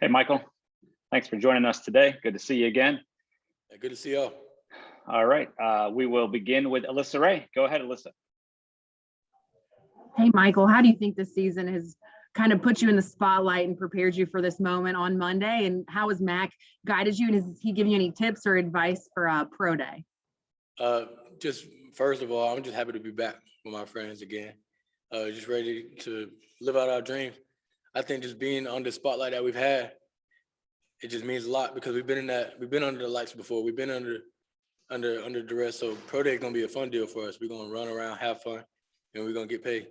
Hey, Michael. Thanks for joining us today. Good to see you again. Good to see y'all. All right. We will begin with Alyssa Ray. Go ahead, Alyssa. Hey, Michael, how do you think this season has kind of put you in the spotlight and prepared you for this moment on Monday? And how has Mac guided you? And has he given you any tips or advice for Pro Day? Just first of all, I'm just happy to be back with my friends again. Just ready to live out our dreams. I think just being on the spotlight that we've had, it just means a lot because we've been under the lights before. We've been under duress. So Pro Day is gonna be a fun deal for us. We're gonna run around, have fun, and we're gonna get paid.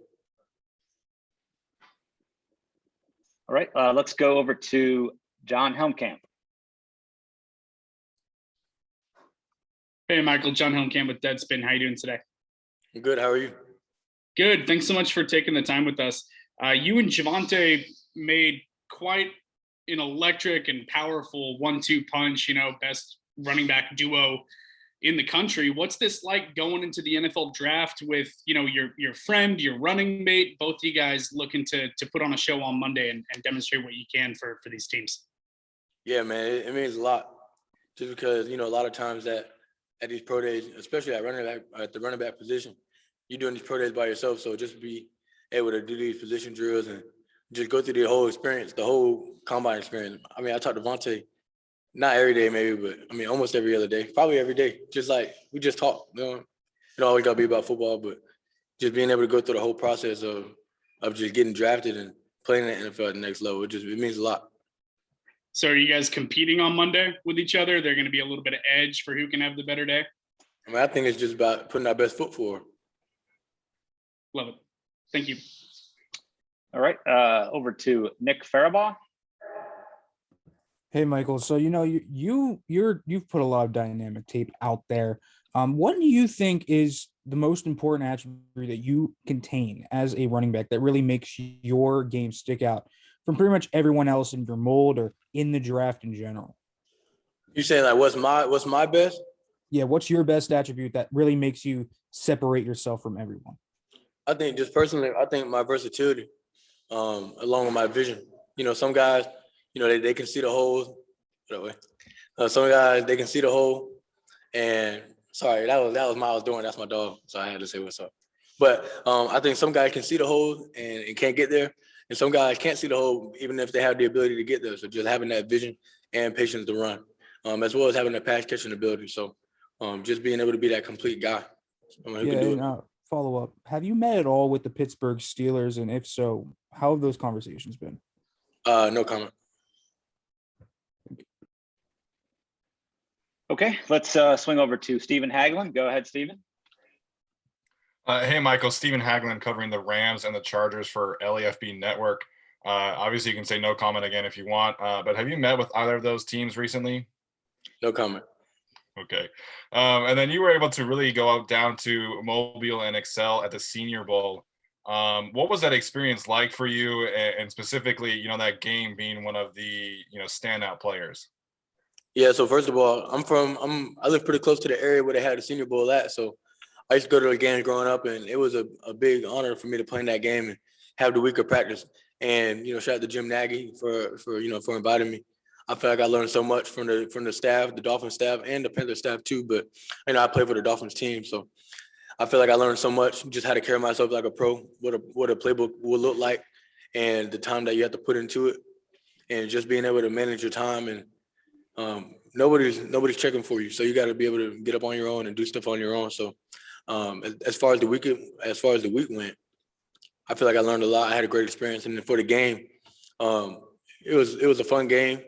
All right, let's go over to John Helmkamp. Hey, Michael, John Helmkamp with Deadspin. How you doing today? I'm good. How are you? Good. Thanks so much for taking the time with us. You and Javonte made quite an electric and powerful 1-2 punch, best running back duo in the country. What's this like going into the NFL draft with, your friend, your running mate, both you guys looking to put on a show on Monday and demonstrate what you can for these teams? Yeah, man, it means a lot. Just because, a lot of times that at these pro days, especially at the running back position, you're doing these pro days by yourself. So just be able to do these position drills and just go through the whole experience, the whole combine experience. I mean, I talk to Javonte, not every day maybe, but almost every other day, probably every day. Just like we just talk, it always gotta be about football, but just being able to go through the whole process of just getting drafted and playing in the NFL at the next level, it means a lot. So are you guys competing on Monday with each other? They're going to be a little bit of edge for who can have the better day? I mean, I think it's just about putting our best foot forward. Love it. Thank you. All right, over to Nick Farabaugh. Hey, Michael. So you've put a lot of dynamic tape out there. What do you think is the most important attribute that you contain as a running back that really makes your game stick out from pretty much everyone else in your mold or in the draft in general? You saying like what's my best? Yeah, what's your best attribute that really makes you separate yourself from everyone? I think just personally, I think my versatility, along with my vision. Some guys, they can see the hole. Some guys they can see the hole, and sorry, that was Miles doing. That's my dog, so I had to say what's up. But I think some guys can see the hole and can't get there, and some guys can't see the hole even if they have the ability to get there. So just having that vision and patience to run, as well as having that pass catching ability. So just being able to be that complete guy. Who can do it. Follow up. Have you met at all with the Pittsburgh Steelers? And if so, how have those conversations been? No comment. Okay, let's swing over to Stephen Hagelin. Go ahead, Stephen. Hey, Michael. Stephen Hagelin covering the Rams and the Chargers for LAFB Network. Obviously, you can say no comment again if you want, but have you met with either of those teams recently? No comment. Okay. And then you were able to really go out down to Mobile and excel at the Senior Bowl. What was that experience like for you, and specifically, that game being one of the, standout players? Yeah. So first of all, I live pretty close to the area where they had the Senior Bowl at. So I used to go to the games growing up, and it was a big honor for me to play in that game and have the week of practice. And shout out to Jim Nagy for inviting me. I feel like I learned so much from the staff, the Dolphins staff, and the Panthers staff too. But I play for the Dolphins team, so I feel like I learned so much. Just how to carry myself like a pro, what a playbook will look like, and the time that you have to put into it, and just being able to manage your time. And nobody's checking for you, so you got to be able to get up on your own and do stuff on your own. So as far as the week went, I feel like I learned a lot. I had a great experience, and then for the game, it was a fun game.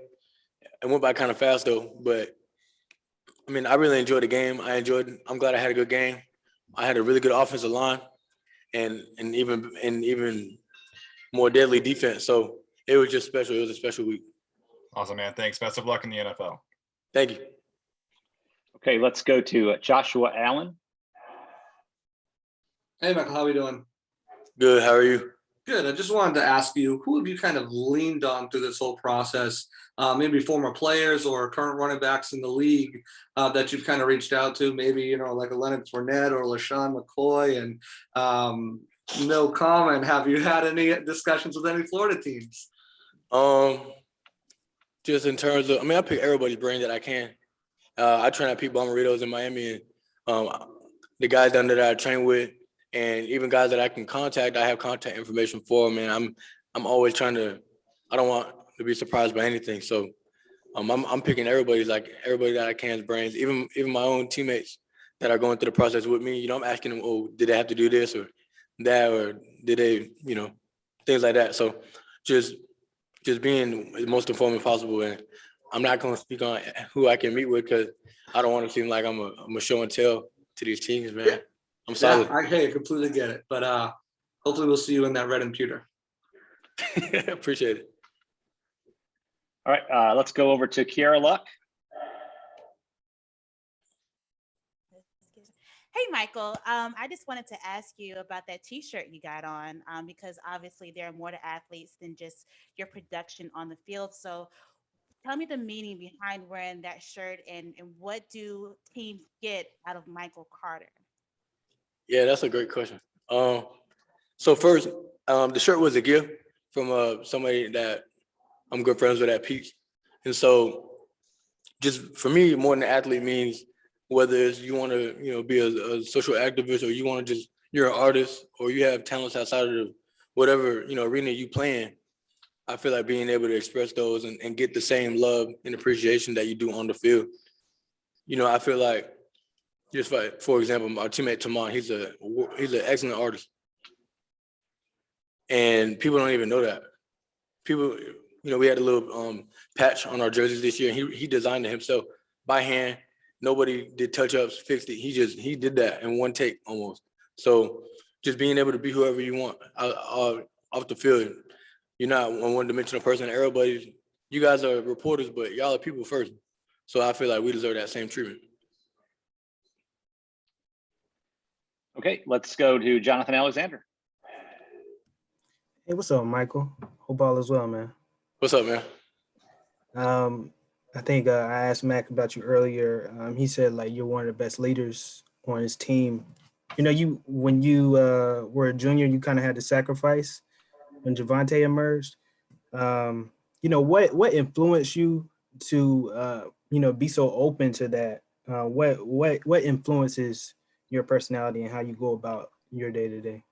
It went by kind of fast though, but I really enjoyed the game. I'm glad I had a good game. I had a really good offensive line and even more deadly defense. So it was just special. It was a special week. Awesome, man. Thanks. Best of luck in the NFL. Thank you. Okay, let's go to Joshua Allen. Hey, Michael, how are we doing? Good. How are you? Good. I just wanted to ask you, who have you kind of leaned on through this whole process? Maybe former players or current running backs in the league that you've kind of reached out to, maybe, like a Leonard Fournette or LaShawn McCoy, and no comment. Have you had any discussions with any Florida teams? just in terms of, I mean, I pick everybody's brain that I can. I train at Pete Bomeritos in Miami, and the guys down there that I train with, and even guys that I can contact, I have contact information for them. And I'm always trying to. I don't want to be surprised by anything. So I'm picking everybody that I can's brains, even my own teammates that are going through the process with me. You know, I'm asking them, oh, did they have to do this or that, or did they, you know, things like that. So just being the most informed possible. And I'm not going to speak on who I can meet with because I don't want to seem like I'm a show and tell to these teams, man. Yeah. I'm solid. Yeah, I completely get it. But hopefully we'll see you in that red and pewter. Appreciate it. All right, let's go over to Kiara Luck. Hey, Michael. I just wanted to ask you about that T-shirt you got on, because obviously there are more to athletes than just your production on the field. So tell me the meaning behind wearing that shirt, and what do teams get out of Michael Carter? Yeah, that's a great question. So first, the shirt was a gift from somebody that I'm good friends with at Peach. And so just for me, more than an athlete means whether it's you want to, you know, be a social activist, or you want to just, you're an artist, or you have talents outside of whatever, you know, arena you play in. I feel like being able to express those and get the same love and appreciation that you do on the field. You know, I feel like, just like, for example, my teammate Taman, he's an excellent artist. And people don't even know that. People, you know, we had a little patch on our jerseys this year, and he designed it himself by hand. Nobody did touch-ups, fixed it. He did that in one take almost. So just being able to be whoever you want off the field. You're not a one-dimensional person. Everybody, you guys are reporters, but y'all are people first. So I feel like we deserve that same treatment. Okay, let's go to Jonathan Alexander. Hey, what's up, Michael? Hope all is well, man. What's up, man? I think I asked Mac about you earlier. He said like you're one of the best leaders on his team. You know, when you were a junior, you kind of had to sacrifice when Javonte emerged. You know, what influenced you to you know, be so open to that? What influences your personality and how you go about your day to day?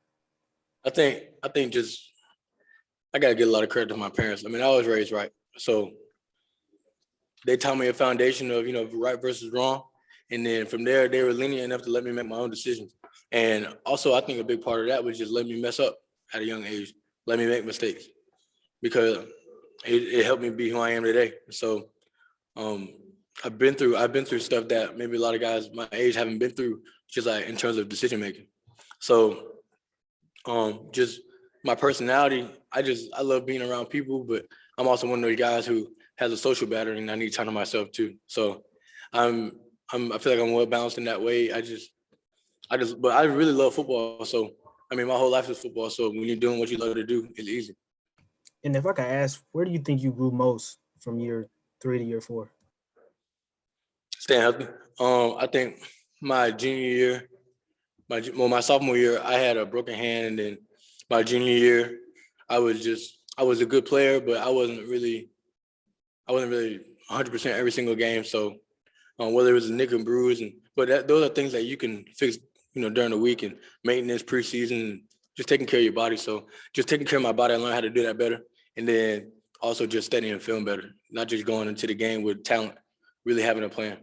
I think just I gotta get a lot of credit to my parents. I mean, I was raised right, so they taught me a foundation of, you know, right versus wrong, and then from there they were lenient enough to let me make my own decisions. And also, I think a big part of that was just letting me mess up at a young age, let me make mistakes, because it helped me be who I am today. So I've been through stuff that maybe a lot of guys my age haven't been through, just like in terms of decision making. So just my personality, I love being around people, but I'm also one of those guys who has a social battery, and I need time to myself too. So I feel like I'm well balanced in that way. But I really love football. So I mean, my whole life is football. So when you're doing what you love to do, it's easy. And if I could ask, where do you think you grew most from year 3 to year 4? Staying healthy. I think my junior year, my sophomore year, I had a broken hand, and then my junior year, I was a good player, but I wasn't really 100% every single game. So whether it was a nick and bruise, those are things that you can fix, you know, during the week, and maintenance, preseason, just taking care of your body. So just taking care of my body, I learned how to do that better, and then also just studying film better, not just going into the game with talent, really having a plan.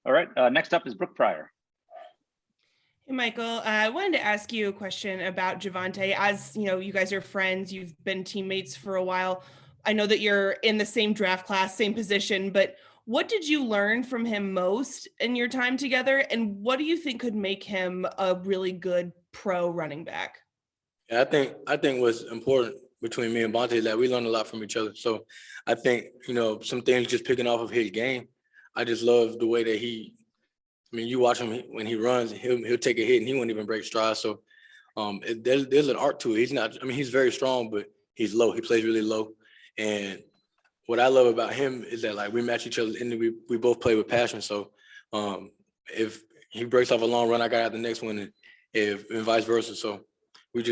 All right, next up is Brooke Pryor. Hey, Michael, I wanted to ask you a question about Javonte. As you know, you guys are friends, you've been teammates for a while. I know that you're in the same draft class, same position, but what did you learn from him most in your time together? And what do you think could make him a really good pro running back? Yeah, I think what's important between me and Bonte is that we learn a lot from each other. So I think, you know, some things just picking off of his game. I just love the way that you watch him when he runs, he'll take a hit and he won't even break stride. So there's an art to it. He's very strong, but he's low. He plays really low. And what I love about him is that, like, we match each other and we both play with passion. So if he breaks off a long run, I got out the next one, and vice versa. So we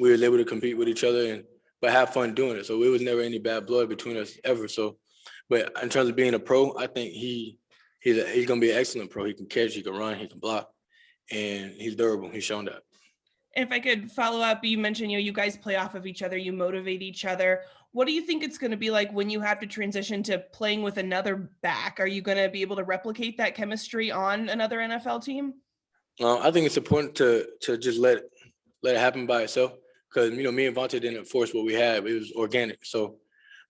were able to compete with each other, and but have fun doing it. So it was never any bad blood between us ever. So, but in terms of being a pro, I think he's gonna be an excellent pro. He can catch, he can run, he can block, and he's durable. He's shown that. And if I could follow up, you mentioned, you guys play off of each other, you motivate each other. What do you think it's going to be like when you have to transition to playing with another back? Are you going to be able to replicate that chemistry on another NFL team? I think it's important to just let it happen by itself, because me and Vontae didn't force what we had. It was organic. So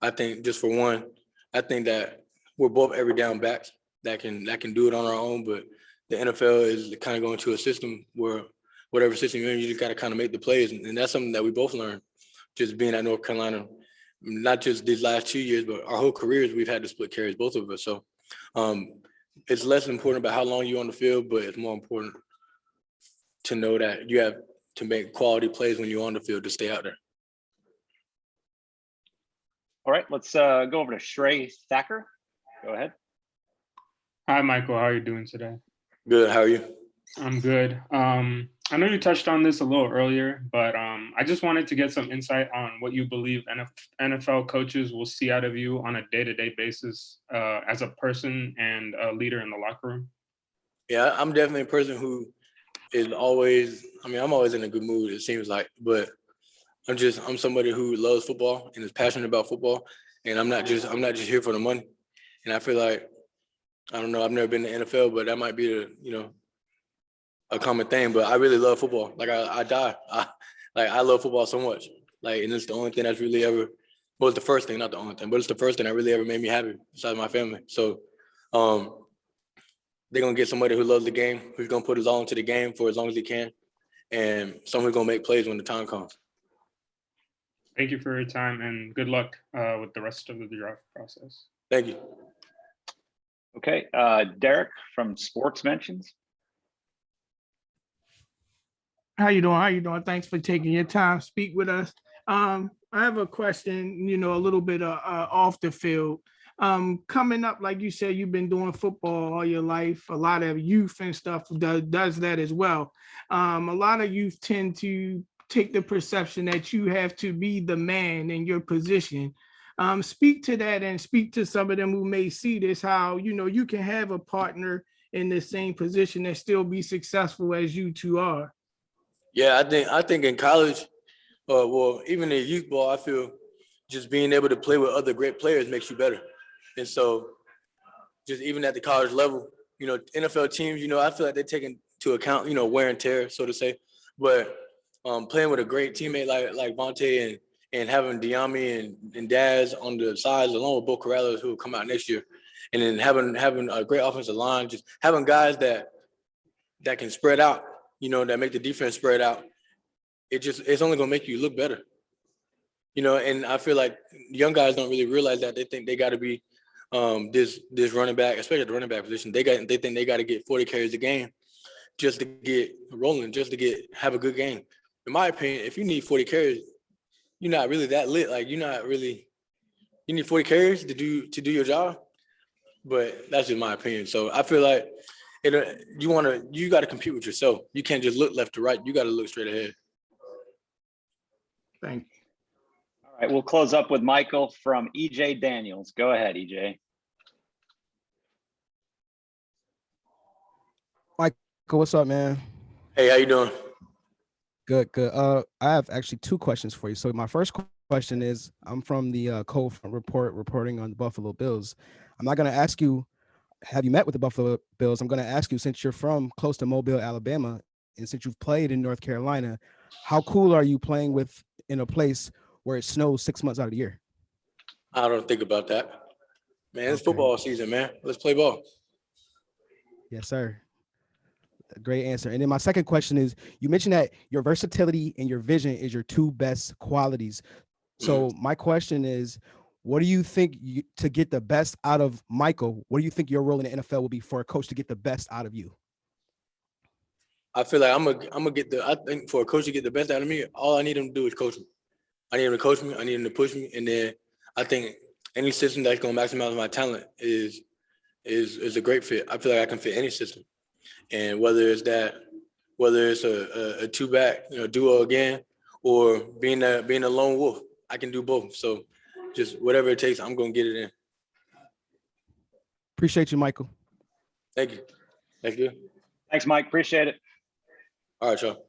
I think just for one, I think that we're both every down backs that can do it on our own. But the NFL is kind of going to a system where whatever system you're in, you just got to kind of make the plays, and that's something that we both learned just being at North Carolina. Not just these last 2 years, but our whole careers, we've had to split carries, both of us. So it's less important about how long you're on the field, but it's more important to know that you have to make quality plays when you're on the field to stay out there. All right, let's go over to Shrey Thacker. Go ahead. Hi, Michael. How are you doing today? Good. How are you? I'm good. I know you touched on this a little earlier, but I just wanted to get some insight on what you believe NFL coaches will see out of you on a day-to-day basis as a person and a leader in the locker room. Yeah, I'm definitely a person who is always, I'm always in a good mood, it seems like, but I'm somebody who loves football and is passionate about football. And I'm not just here for the money. And I feel like, I don't know, I've never been to the NFL, but that might be a common thing, but I really love football. Like I die. I love football so much. Like, and it's the only thing that's really ever, well, it's the first thing, not the only thing, but it's the first thing that really ever made me happy besides my family. So they're gonna get somebody who loves the game, who's gonna put his all into the game for as long as he can, and someone who's gonna make plays when the time comes. Thank you for your time and good luck with the rest of the draft process. Thank you. Okay, Derek from Sports Mentions. How you doing? How you doing? Thanks for taking your time to speak with us. I have a question, a little bit off the field. Coming up, like you said, you've been doing football all your life. A lot of youth and stuff does that as well. A lot of youth tend to take the perception that you have to be the man in your position. Speak to that and speak to some of them who may see this, how, you can have a partner in the same position and still be successful as you two are. Yeah, I think in college, well, even in youth ball, I feel just being able to play with other great players makes you better. And so just even at the college level, NFL teams, I feel like they take into account, wear and tear, so to say. But playing with a great teammate like Javonte and having Diami and Daz on the sides, along with Bo Corrales, who will come out next year, and then having a great offensive line, just having guys that can spread out, that make the defense spread out, it's only gonna make you look better. And I feel like young guys don't really realize that. They think they gotta be this running back, especially at the running back position. They think they gotta get 40 carries a game just to get rolling, just to have a good game. In my opinion, if you need 40 carries, you're not really that lit. Like, you need 40 carries to do your job. But that's just my opinion. So I feel like you got to compete with yourself. You can't just look left to right. You got to look straight ahead. Thank you. All right, we'll close up with Michael from EJ Daniels. Go ahead, EJ. Michael, what's up, man? Hey, how you doing? Good, good. I have actually two questions for you. So my first question is, I'm from the Cold Front Report, reporting on the Buffalo Bills. I'm not going to ask you, have you met with the Buffalo Bills? I'm going to ask you, since you're from close to Mobile, Alabama, and since you've played in North Carolina, how cool are you playing in a place where it snows 6 months out of the year? I don't think about that. Man, it's football season, man. Let's play ball. Yes, sir. Great answer. And then my second question is, you mentioned that your versatility and your vision is your two best qualities. So my question is, what do you think to get the best out of Michael? What do you think your role in the NFL will be for a coach to get the best out of you? I feel like I think for a coach to get the best out of me, all I need him to do is coach me. I need him to coach me. I need him to push me. And then I think any system that's going to maximize my talent is a great fit. I feel like I can fit any system. And whether it's a two-back, duo again, or being a lone wolf, I can do both. So just whatever it takes, I'm gonna get it in. Appreciate you, Michael. Thank you. That's good. Thanks, Mike. Appreciate it. All right, y'all.